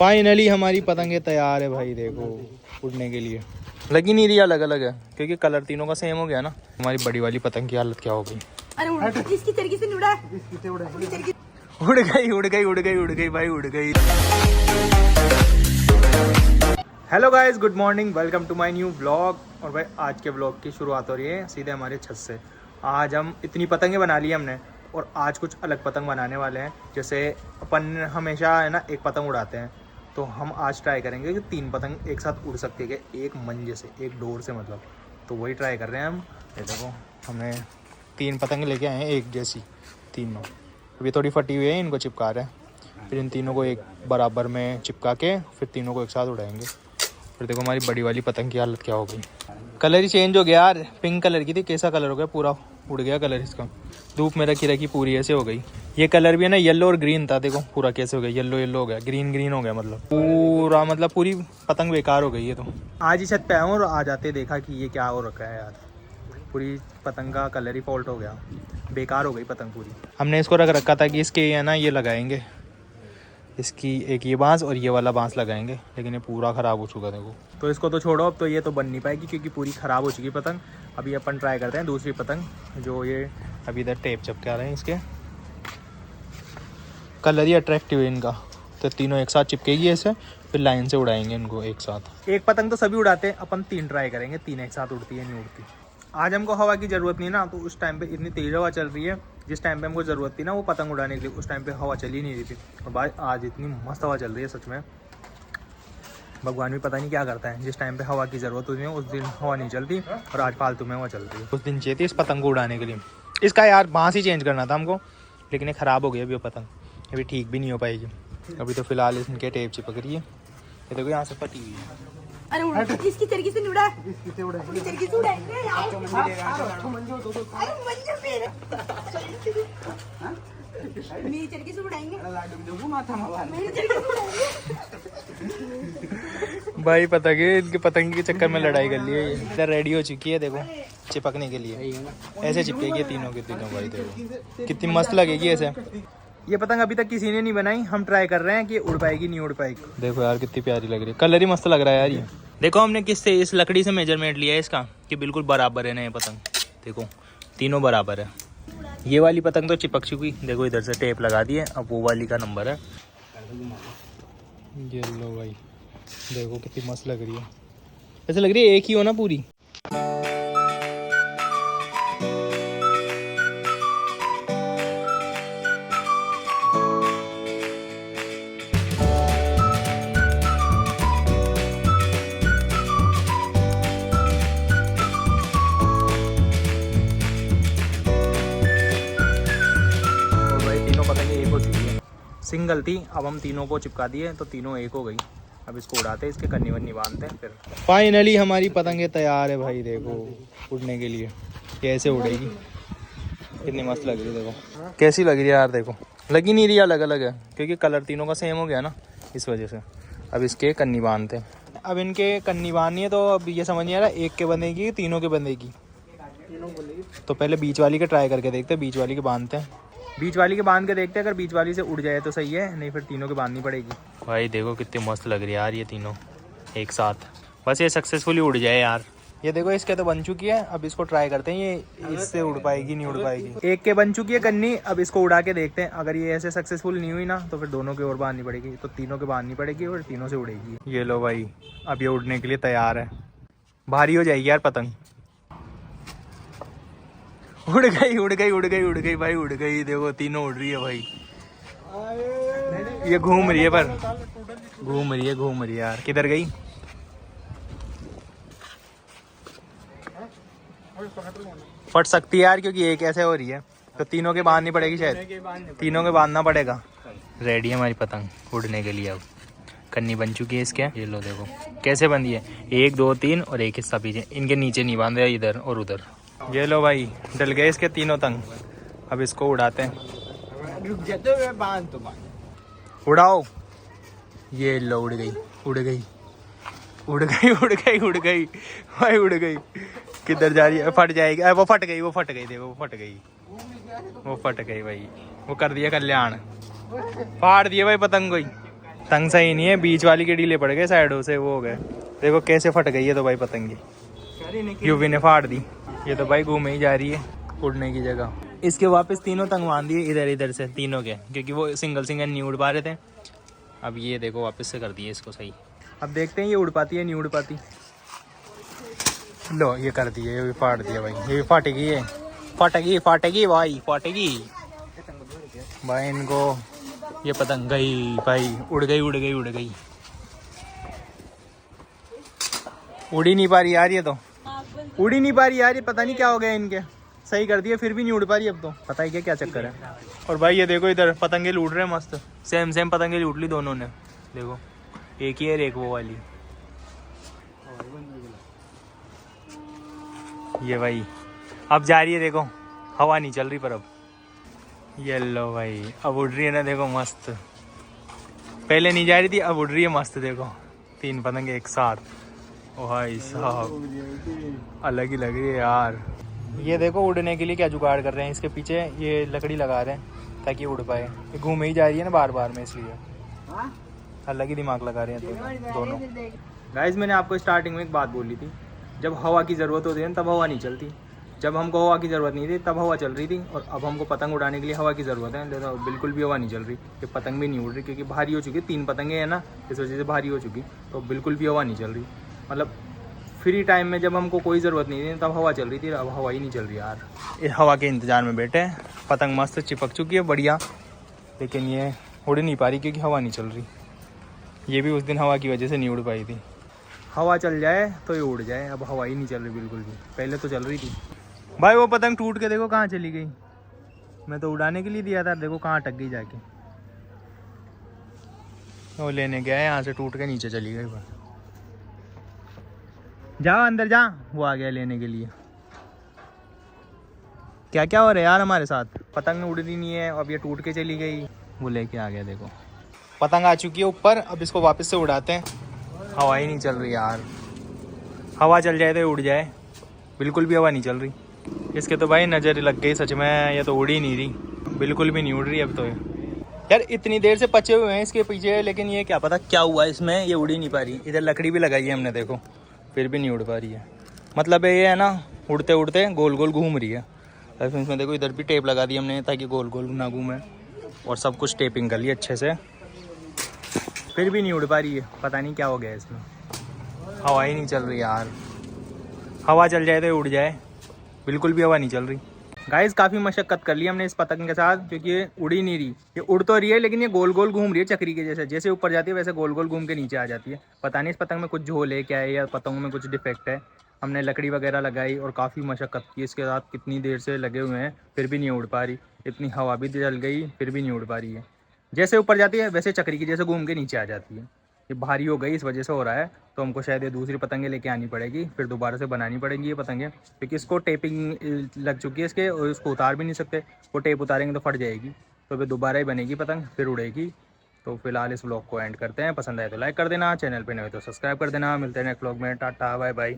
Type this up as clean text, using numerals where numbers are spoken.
Finally हमारी पतंगे तैयार है भाई, देखो उड़ने के लिए। लगी नहीं रही, अलग अलग है क्योंकि कलर तीनों का सेम हो गया ना। हमारी बड़ी वाली पतंग की हालत क्या हो गई। अरे इसकी तरीके से उड़ा, उड़ गई उड़ गई उड़ गई उड़ गई भाई, उड़ गई। Hello guys, good morning, welcome to my new vlog. और भाई आज के व्लॉग की शुरुआत हो रही है सीधे हमारे छत से। आज हम इतनी पतंगे बना ली हमने और आज कुछ अलग पतंग बनाने वाले हैं। जैसे अपन हमेशा है ना एक पतंग उड़ाते हैं, तो हम आज ट्राई करेंगे कि 3 पतंग एक साथ उड़ सकती है एक मंजे से, एक डोर से मतलब। तो वही ट्राई कर रहे हैं हम। ये देखो हमने 3 पतंग लेके आए हैं एक जैसी, तीनों। अभी थोड़ी फटी हुई है, इनको चिपका रहे हैं। फिर इन तीनों को एक बराबर में चिपका के फिर तीनों को एक साथ उड़ाएंगे। फिर देखो हमारी बड़ी वाली पतंग की हालत क्या हो गई। कलर ही चेंज हो गया यार, पिंक कलर की थी, कैसा कलर हो गया, पूरा उड़ गया कलर इसका। धूप में रखी रखी पूरी ऐसे हो गई। ये कलर भी है ना येलो और ग्रीन था, देखो पूरा कैसे हो गया, येलो येलो हो गया, ग्रीन ग्रीन हो गया, मतलब पूरा, मतलब पूरी पतंग बेकार हो गई है। तो आज ही छत पे आया हूँ और आ जाते देखा कि ये क्या हो रखा है यार, पूरी पतंग का कलर ही फॉल्ट हो गया, बेकार हो गई पतंग पूरी। हमने इसको रख रखा था कि इसके है ना ये लगाएंगे, इसकी एक ये बांस और ये वाला बांस लगाएंगे, लेकिन ये पूरा ख़राब हो चुका देखो। तो इसको तो छोड़ो, अब तो ये तो बन नहीं पाएगी क्योंकि पूरी ख़राब हो चुकी पतंग। अभी अपन ट्राई करते हैं दूसरी पतंग, जो ये अभी इधर टेप चिपका रहे हैं। इसके कलर ही अट्रैक्टिव है इनका, तो तीनों एक साथ चिपकेगी ऐसे, फिर लाइन से उड़ाएंगे इनको एक साथ। एक पतंग तो सभी उड़ाते हैं, अपन 3 ट्राई करेंगे, 3 एक साथ उड़ती है नहीं उड़ती। आज हमको हवा की ज़रूरत नहीं ना, तो उस टाइम पे इतनी तेज़ हवा चल रही है। जिस टाइम पे हमको ज़रूरत थी ना वो पतंग उड़ाने के लिए, उस टाइम पे हवा चल ही नहीं रही थी। और भाई आज इतनी मस्त हवा चल रही है सच में, भगवान भी पता नहीं क्या करता है। जिस टाइम पे हवा की ज़रूरत होती है उस दिन हवा नहीं चलती, और आज फालतू में हवा चल रही है। उस दिन चाहिए थी इस पतंग को उड़ाने के लिए। इसका यार बांस ही चेंज करना था हमको, लेकिन ये ख़राब हो गई अभी वो पतंग, अभी ठीक भी नहीं हो पाएगी। अभी तो फ़िलहाल इनके टेप चिपक रही है, ये देखो यहाँ से फटी हुई है। अरे इसकी तरीके से उड़ा, मेरी तरीके से उड़ाएंगे। भाई पतंग इनके पतंग के चक्कर में लड़ाई कर ली है। इधर रेडी हो चुकी है देखो चिपकने के लिए, ऐसे चिपकेगी तीनों के तीनों। भाई देखो कितनी मस्त लगेगी ऐसे। ये पतंग अभी तक किसी ने नहीं बनाई, हम ट्राई कर रहे हैं कि उड़ पाएगी नहीं उड़ पाएगी। देखो यार कितनी प्यारी लग रही है, कलर ही मस्त लग रहा है यार ये। देखो हमने किससे, इस लकड़ी से मेजरमेंट लिया है इसका कि बिल्कुल बराबर है ना ये पतंग। देखो तीनों बराबर है। ये वाली पतंग तो चिपक चुकी, देखो इधर से टेप लगा दी है, अब वो वाली का नंबर है। ये लो भाई देखो कितनी मस्त लग रही है, ऐसे लग रही है एक ही हो ना पूरी। सिंगल थी, अब हम तीनों को चिपका दिए तो तीनों एक हो गई। अब इसको उड़ाते हैं, इसके कन्नी वन्नी बांधते हैं। फिर फाइनली हमारी पतंगे तैयार है भाई, देखो उड़ने के लिए। कैसे उड़ेगी, कितनी मस्त लग रही है, देखो कैसी लग रही है यार। देखो लगी नहीं रही, अलग अलग है क्योंकि कलर तीनों का सेम हो गया ना, इस वजह से। अब इसके कन्नी बांधते हैं। अब इनके कन्नी बांधनी है, तो अब ये समझ नहीं आ रहा एक के बंधेगी तीनों के बंधेगी। तो पहले बीच वाली के ट्राई करके देखते हैं, बीच वाली के बांधते हैं। बीच वाली के बांध के देखते हैं, अगर बीच वाली से उड़ जाए तो सही है, नहीं फिर तीनों के बांधनी पड़ेगी। भाई देखो कितनी मस्त लग रही है यार ये तीनों एक साथ। बस ये सक्सेसफुली उड़ जाए यार। ये देखो इसके तो बन चुकी है, अब इसको ट्राई करते हैं ये इससे उड़ पाएगी नहीं उड़ पाएगी। एक के बन चुकी है कन्नी, अब इसको उड़ा के देखते हैं। अगर ये ऐसे सक्सेसफुल नहीं हुई ना तो फिर दोनों की और बांधनी पड़ेगी, तो तीनों के बांधनी पड़ेगी और तीनों से उड़ेगी। ये लो भाई अब ये उड़ने के लिए तैयार है। भारी हो जाएगी यार पतंग। उड़ गई उड़ गई उड़ गई उड़ गई भाई, उड़ गई। देखो तीनों उड़ रही है भाई, ये घूम रही है, पर घूम रही है यार। किधर गई, फट सकती है यार क्योंकि एक ऐसे हो रही है, तो तीनों के बांधनी पड़ेगी शायद, तीनों के बांधना पड़ेगा। रेडी है हमारी पतंग उड़ने के लिए। अब कन्नी बन चुकी है इसके, ये लो देखो कैसे बंधी है, 1 2 3 और एक हिस्सा पीछे, इनके नीचे नहीं बांधे इधर और उधर। ये लो भाई डल गए इसके तीनों तंग। अब इसको उड़ाते हैं, रुक जाते हुए बांध तो बांध, उड़ाओ। ये लो उड़ गई उड़ गई उड़ गई उड़ गई उड़ गई भाई, उड़ गई। किधर जा रही है, फट जाएगी। वो फट गई, वो फट गई, देखो वो फट गई, वो फट गई भाई। वो कर दिया कल्याण, फाड़ दिए भाई पतंग को ही। तंग सही नहीं है, बीच वाली के ढीले पड़ गए, साइडों से वो हो गए। देखो कैसे फट गई है तो भाई पतंगी, यूवी ने फाड़ दी। ये तो भाई घूमे ही जा रही है उड़ने की जगह। इसके वापस तीनों तंग बांध दिए इधर इधर से तीनों के, क्योंकि वो सिंगल सिंगल नहीं उड़ पा रहे थे। अब ये देखो वापस से कर दिए इसको सही। अब देखते हैं ये उड़ पाती है नहीं उड़ पाती। लो ये कर दिए, ये भी फाड़ दिया भाई, ये भी फाटेगी, ये फाटेगी फाटेगी भाई फाटेगी भाई। इनको ये पतंग गई भाई, उड़ गई उड़ गई उड़ गई, उड़ ही नहीं पा रही यार, ये तो उड़ ही नहीं पा रही यार। ये पता नहीं क्या हो गया इनके, सही कर दिया फिर भी नहीं उड़ पा रही अब तो, पता ही क्या चक्कर है। और भाई ये देखो इधर पतंगे लूट रहे हैं मस्त, सेम सेम पतंगे लूट ली दोनों ने। देखो एक ही है एक वो वाली, ये भाई अब जा रही है। देखो हवा नहीं चल रही पर अब ये लो भाई अब उड़ रही है ना, देखो मस्त। पहले नहीं जा रही थी, अब उड़ रही है मस्त। देखो 3 पतंगे एक साथ, ओ भाई साहब अलग ही लग रही है यार। ये देखो उड़ने के लिए क्या जुगाड़ कर रहे हैं, इसके पीछे ये लकड़ी लगा रहे हैं ताकि उड़ पाए। ये घूम ही जा रही है ना बार बार में, इसलिए अलग ही दिमाग लगा रहे हैं दोनों। गाइस मैंने आपको स्टार्टिंग में एक बात बोली थी, जब हवा की ज़रूरत होती है ना तब हवा नहीं चलती। जब हमको हवा की ज़रूरत नहीं थी तब हवा चल रही थी, और अब हमको पतंग उड़ाने के लिए हवा की ज़रूरत है तो बिल्कुल भी हवा नहीं चल रही। ये पतंग भी नहीं उड़ रही क्योंकि भारी हो चुकी, 3 पतंगे हैं ना, इस वजह से भारी हो चुकी, तो बिल्कुल भी हवा नहीं चल रही। मतलब फ्री टाइम में जब हमको कोई ज़रूरत नहीं थी तब हवा चल रही थी, अब हवा ही नहीं चल रही यार। इस हवा के इंतज़ार में बैठे, पतंग मस्त चिपक चुकी है बढ़िया, लेकिन ये उड़ नहीं पा रही क्योंकि हवा नहीं चल रही। ये भी उस दिन हवा की वजह से नहीं उड़ पाई थी। हवा चल जाए तो ये उड़ जाए, अब हवा ही नहीं चल रही बिल्कुल भी, पहले तो चल रही थी। भाई वो पतंग टूट के देखो कहाँ चली गई, मैं तो उड़ाने के लिए दिया था, देखो कहाँ अटक गई जाके। वो लेने गया है यहाँ से, टूट के नीचे चली गई। बस जाओ अंदर जा, वो आ गया लेने के लिए। क्या क्या हो रहा है यार हमारे साथ, पतंग उड़ रही नहीं है, अब ये टूट के चली गई। वो लेके आ गया, देखो पतंग आ चुकी है ऊपर, अब इसको वापस से उड़ाते हैं। हवा ही नहीं चल रही यार, हवा चल जाए तो उड़ जाए, बिल्कुल भी हवा नहीं चल रही। इसके तो भाई नज़र लग गई सच में, ये तो उड़ ही नहीं रही, बिल्कुल भी नहीं उड़ रही अब तो। यार इतनी देर से पचे हुए हैं इसके पीछे, लेकिन ये क्या पता क्या हुआ इसमें, ये उड़ ही नहीं पा रही। इधर लकड़ी भी लगाई है हमने, देखो फिर भी नहीं उड़ पा रही है। मतलब ये है ना, उड़ते उड़ते गोल गोल घूम रही है। इसमें देखो इधर भी टेप लगा दी हमने ताकि गोल गोल ना घूमे, और सब कुछ टेपिंग कर ली अच्छे से, फिर भी नहीं उड़ पा रही है। पता नहीं क्या हो गया इसमें, हवा ही नहीं चल रही यार। हवा चल जाए तो उड़ जाए, बिल्कुल भी हवा नहीं चल रही। गाइस काफ़ी मशक्क़त कर ली हमने इस पतंग के साथ, क्योंकि ये उड़ ही नहीं रही। ये उड़ तो रही है लेकिन ये गोल गोल घूम रही है चक्री के जैसे, जैसे ऊपर जाती है वैसे गोल गोल घूम के नीचे आ जाती है। पता नहीं इस पतंग में कुछ झोल है क्या है, या पतंगों में कुछ डिफेक्ट है। हमने लकड़ी वगैरह लगाई और काफ़ी मशक्क़त की इसके साथ, कितनी देर से लगे हुए हैं फिर भी नहीं उड़ पा रही। इतनी हवा भी जल गई फिर भी नहीं उड़ पा रही है। जैसे ऊपर जाती है वैसे चक्री की जैसे घूम के नीचे आ जाती है। ये भारी हो गई इस वजह से हो रहा है, तो हमको शायद ये दूसरी पतंगे लेके आनी पड़ेगी, फिर दोबारा से बनानी पड़ेगी ये पतंगे, क्योंकि इसको टेपिंग लग चुकी है इसके, और इसको उतार भी नहीं सकते। वो टेप उतारेंगे तो फट जाएगी, तो फिर दोबारा ही बनेगी पतंग, फिर उड़ेगी। तो फिलहाल इस व्लॉग को एंड करते हैं, पसंद आए तो लाइक कर देना, चैनल पे नए हो तो सब्सक्राइब कर देना। मिलते हैं नेक्स्ट व्लॉग में, टाटा बाय बाय।